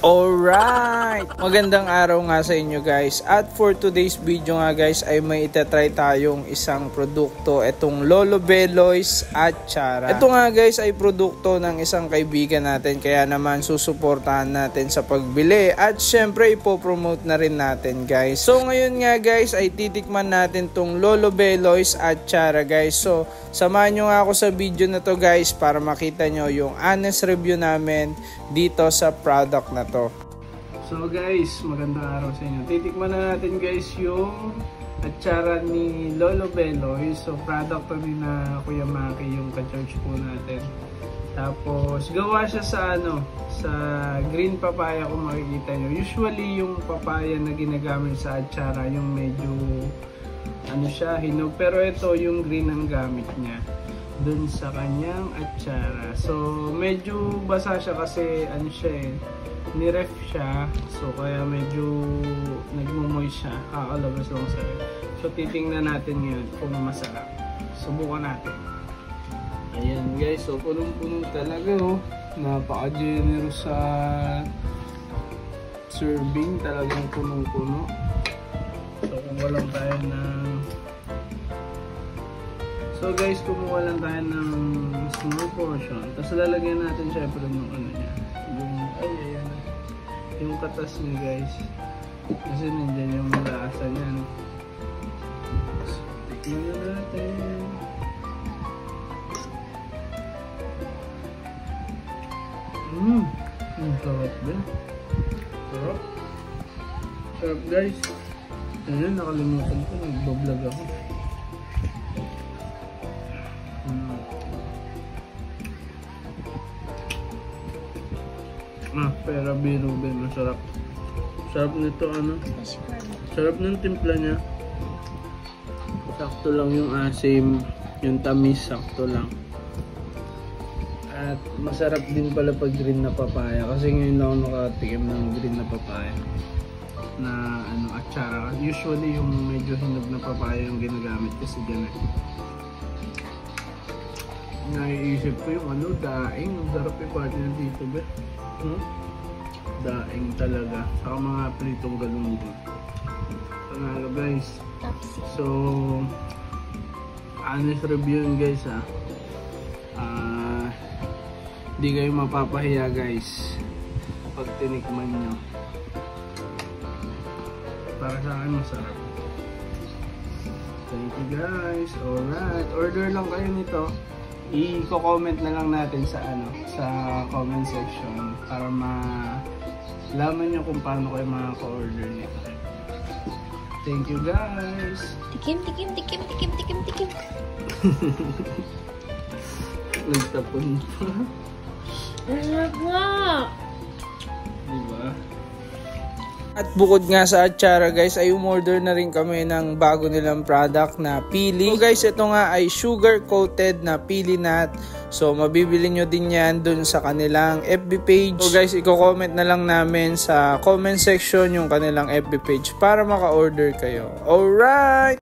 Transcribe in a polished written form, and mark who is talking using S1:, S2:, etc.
S1: Alright! Magandang araw nga sa inyo guys. At for today's video nga guys ay may itatry tayong isang produkto. Itong Lolo Beloy's Atsara. Ito nga guys ay produkto ng isang kaibigan natin. Kaya naman susuportahan natin sa pagbili. At syempre ipopromote na rin natin guys. So ngayon nga guys ay titikman natin tong Lolo Beloy's Atsara guys. So samahan nyo nga ako sa video na to guys para makita nyo yung honest review namin dito sa product na to. So guys, magandang araw sa inyo. Titikman na natin guys yung atsara ni Lolo Beloy. So product to din na Kuya Maki, yung ka-church po natin. Tapos gawa siya sa sa green papaya kung makikita nyo. Usually yung papaya na ginagamit sa atsara yung medyo siya, hinog. Pero ito yung green ang gamit niya dun sa kanyang atsara. So medyo basa siya kasi niref siya. So kaya medyo nagmumoy siya. Kakalabas lang sa ref. So titingnan natin ngayon kung masarap. Subukan natin. Ayan guys, so punong-puno talaga napaka-generous sa serving, talagang punong-puno. So kumuha lang tayo kumuha lang tayo ng small portion. Tapos lalagyan natin syempre ng niya. Yung katas niya guys. Kasi nandiyan yung lasa niya. So, tikman na natin. Ang sarap din. Sarap guys. Ayan, nakalimutan ko. Nagbablog ako. Pero biro din, masarap. Sarap nito sarap ng timpla niya. Sakto lang yung asim, yung tamis sakto lang. At masarap din pala pag green na papaya kasi ngayon lang ako nakatikim ng green na papaya na atsara. Usually yung medyo hinog na papaya yung ginagamit kasi dyan naiisip ko yung daing. Ang sarap yung partner dito ba? Daing talaga. Saka mga pritong galunggong. Panalo guys. So honest review yun guys hindi kayo mapapahiya guys pag tinikman nyo. Para sa akin masarap. Thank you guys. Alright, order lang kayo nito. I-comment na lang natin sa sa comment section para malaman nyo kung paano kayo makaka-order nito. Thank you guys.
S2: Tikim.
S1: Nagtapon pa.
S2: Masarap nga.
S1: Diba? At bukod nga sa atsara guys ay umorder na rin kami ng bago nilang product na pili. So guys, ito nga ay sugar coated na pili nut. So mabibili nyo din yan dun sa kanilang FB page. So guys, i-comment na lang namin sa comment section yung kanilang FB page para maka-order kayo. Alright!